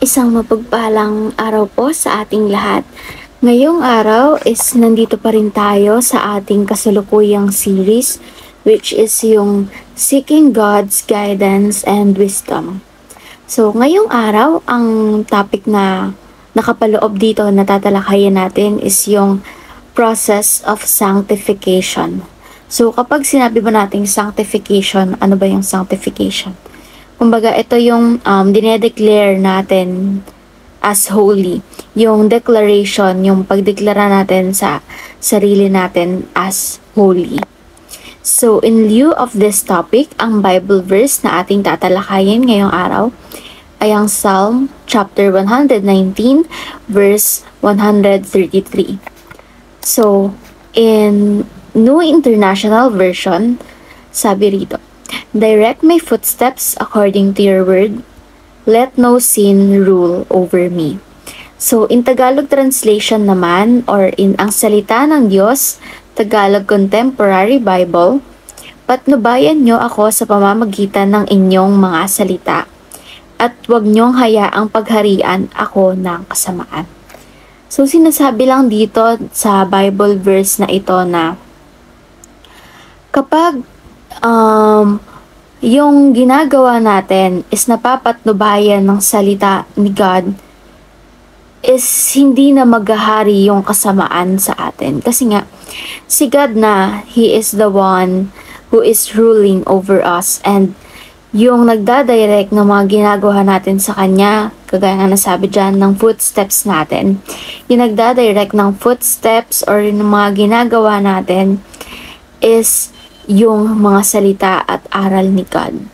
Isang mapagpalang araw po sa ating lahat. Ngayong araw is nandito pa rin tayo sa ating kasalukuyang series, which is yung Seeking God's Guidance and Wisdom. So ngayong araw, ang topic na nakapaloob dito na tatalakayin natin is yung process of sanctification. So kapag sinabi ba nating sanctification, ano ba yung sanctification? Kumbaga, ito yung dinedeclare natin as holy. Yung declaration, yung pagdeklara natin sa sarili natin as holy. So, in lieu of this topic, ang Bible verse na ating tatalakayin ngayong araw ay ang Psalm chapter 119, verse 133. So, in New International Version, sabi rito, "Direct my footsteps according to your word. Let no sin rule over me." So, in Tagalog translation naman, or in ang salita ng Diyos, Tagalog Contemporary Bible, "Patnubayan nyo ako sa pamamagitan ng inyong mga salita, at huwag nyong hayaang pagharian ako ng kasamaan." So, sinasabi lang dito sa Bible verse na ito na kapag yung ginagawa natin is napapatnubayan ng salita ni God, is hindi na maghahari yung kasamaan sa atin. Kasi nga, si God na, He is the one who is ruling over us, and yung nagdadirect ng mga ginagawa natin sa Kanya, kagaya nga nasabi dyan ng footsteps natin, yung nagdadirect ng footsteps or yung mga ginagawa natin is yung mga salita at aral ni God.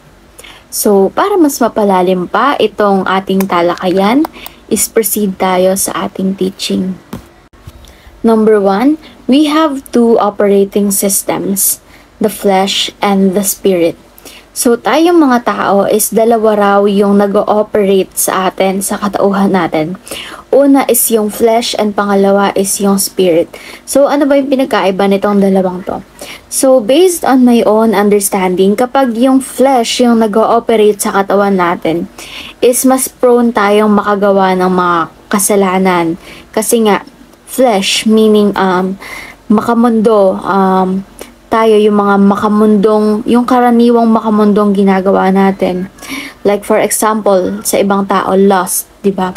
So, para mas mapalalim pa itong ating talakayan, is proceed tayo sa ating teaching. Number 1, we have two operating systems, the flesh and the spirit. So, tayong mga tao is dalawa raw yung nag-ooperate sa atin, sa katauhan natin. Una is yung flesh and pangalawa is yung spirit. So, ano ba yung pinagkaiba nitong dalawang to? So, based on my own understanding, kapag yung flesh yung nag-ooperate sa katawan natin, is mas prone tayong makagawa ng mga kasalanan. Kasi nga, flesh meaning makamundo, tayo yung mga makamundong, yung karaniwang makamundong ginagawa natin. Like for example, sa ibang tao, lust, di ba?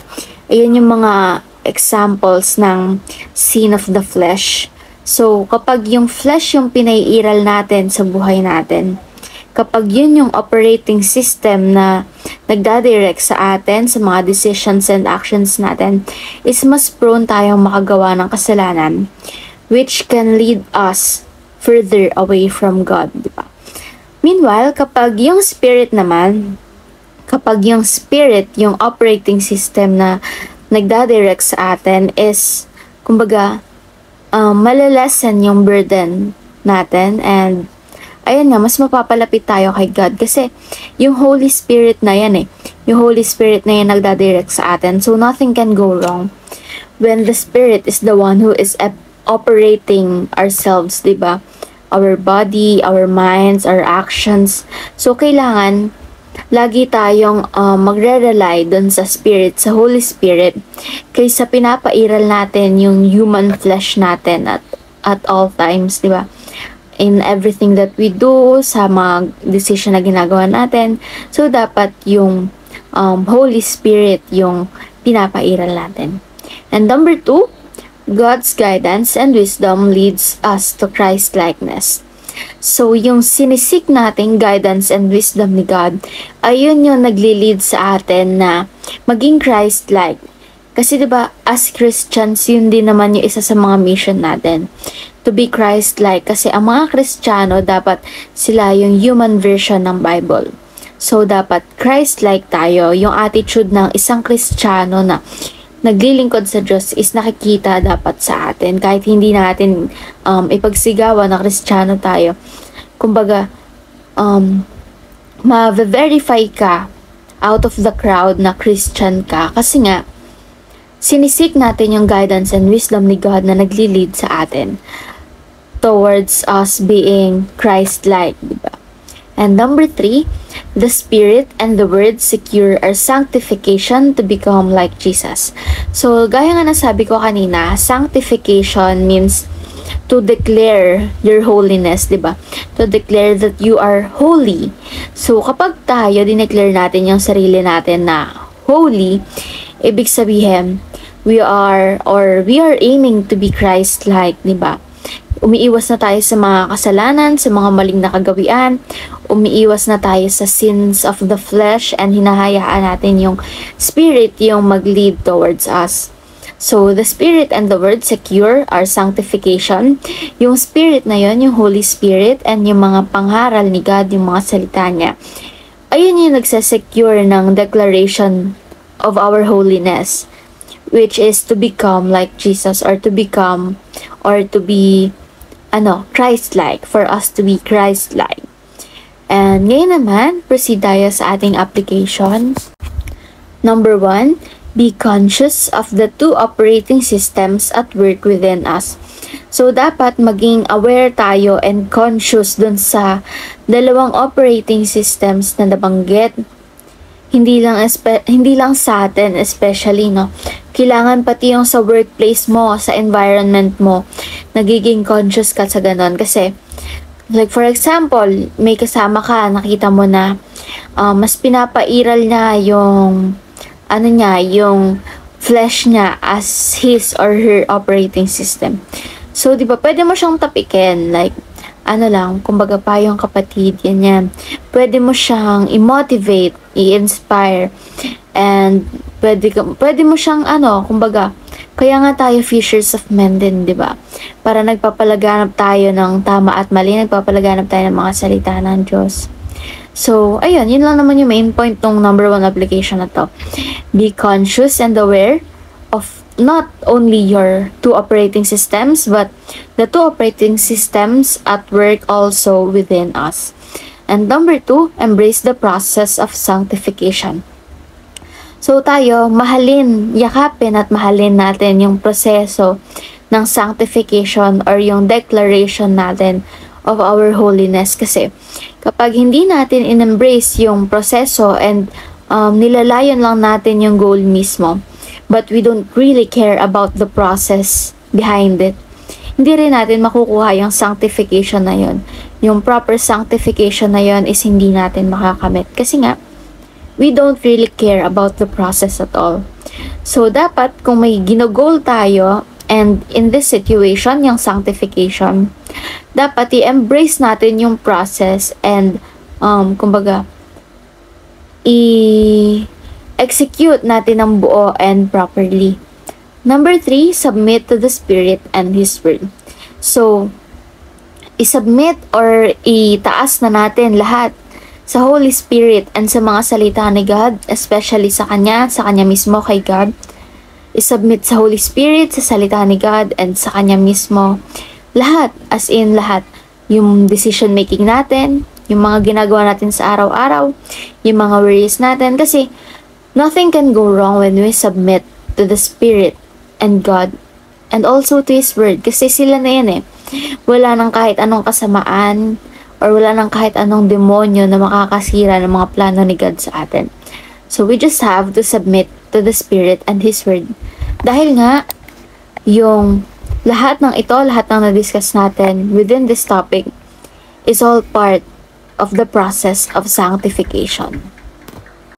Ayun yung mga examples ng sin of the flesh. So, kapag yung flesh yung pinaiiral natin sa buhay natin, kapag yun yung operating system na nagdadirect sa atin, sa mga decisions and actions natin, is mas prone tayong makagawa ng kasalanan, which can lead us further away from God, di ba? Meanwhile, kapag yung spirit naman, kapag yung spirit, yung operating system na nagdadirect sa atin is, kumbaga, malalesen yung burden natin, and ayun nga, mas mapapalapit tayo kay God kasi yung Holy Spirit na yan yung Holy Spirit na yan nagdadirect sa atin, so nothing can go wrong when the Spirit is the one who is operating ourselves, di ba? Our body, our minds, our actions. So, kailangan lagi tayong magre-rely dun sa Spirit, sa Holy Spirit, kaysa pinapairal natin yung human flesh natin at all times, di ba? In everything that we do, sa mga decision na ginagawa natin. So, dapat yung Holy Spirit yung pinapairal natin. And number 2, God's guidance and wisdom leads us to Christ-likeness. So, yung sinisik nating guidance and wisdom ni God, ayun yung nagli-lead sa atin na maging Christ-like. Kasi diba, as Christians, yun din naman yung isa sa mga mission natin. To be Christ-like. Kasi ang mga Kristiyano, dapat sila yung human version ng Bible. So, dapat Christ-like tayo. Yung attitude ng isang Kristiyano na naglilingkod sa Diyos is nakikita dapat sa atin. Kahit hindi natin ipagsigawan na Kristiyano tayo. Kumbaga, ma-verify ka out of the crowd na Christian ka. Kasi nga, sinisik natin yung guidance and wisdom ni God na nagli-lead sa atin towards us being Christ-like, diba? And number 3, the Spirit and the Word secure our sanctification to become like Jesus. So, gaya nga nasabi ko kanina, sanctification means to declare your holiness, di ba? To declare that you are holy. So, kapag tayo dineclare natin yung sarili natin na holy, ibig sabihin, we are aiming to be Christ-like, di ba? Umiiwas na tayo sa mga kasalanan, sa mga maling na kagawian, umiiwas na tayo sa sins of the flesh, and hinahayaan natin yung Spirit yung mag-lead towards us. So, the Spirit and the Word secure our sanctification. Yung Spirit na yon, yung Holy Spirit, and yung mga pangharal ni God, yung mga salita niya, ayun yung nagsasecure ng declaration of our holiness, which is to become like Jesus, or to become, or to be, Christ-like, for us to be Christ-like. And ngayon naman, proceed tayo sa ating application. Number 1, be conscious of the two operating systems at work within us. So, dapat maging aware tayo and conscious dun sa dalawang operating systems na nabanggit. Hindi lang sa atin especially, no? Kailangan pati yung sa workplace mo, sa environment mo, nagiging conscious ka sa ganon. Kasi, like for example, may kasama ka, nakita mo na mas pinapairal niya yung yung flesh niya as his or her operating system. So, di ba, pwede mo siyang tapikin, like, kumbaga payong kapatid, yan. Pwede mo siyang i-motivate, i-inspire, and pwede mo siyang, kumbaga, kaya nga tayo fishers of men din, di ba? Para nagpapalaganap tayo ng tama at mali, nagpapalaganap tayo ng mga salita ng Diyos. So, ayun, yun lang naman yung main point ng number 1 application na to. Be conscious and aware of not only your two operating systems, but the two operating systems at work also within us. And number 2, embrace the process of sanctification. So tayo, yakapin at mahalin natin yung proseso ng sanctification or yung declaration natin of our holiness. Kasi kapag hindi natin in-embrace yung proseso and nilalayon lang natin yung goal mismo, but we don't really care about the process behind it, hindi rin natin makukuha yung sanctification na yun. Yung proper sanctification na yun is hindi natin makakamit. Kasi nga, we don't really care about the process at all. So, dapat kung may ginogol tayo, and in this situation, yung sanctification, dapat i-embrace natin yung process and, kumbaga, execute natin ng buo and properly. Number 3, submit to the Spirit and His Word. So, i-submit or itaas na natin lahat sa Holy Spirit and sa mga salita ni God, especially sa Kanya mismo, kay God. I-submit sa Holy Spirit, sa salita ni God, and sa Kanya mismo. Lahat, as in lahat. Yung decision making natin, yung mga ginagawa natin sa araw-araw, yung mga worries natin. Kasi, nothing can go wrong when we submit to the Spirit and God and also to His Word. Kasi sila na yan eh. Wala nang kahit anong kasamaan or wala nang kahit anong demonyo na makakasira ng mga plano ni God sa atin. So we just have to submit to the Spirit and His Word. Dahil nga, yung lahat ng ito, lahat ng na-discuss natin within this topic is all part of the process of sanctification.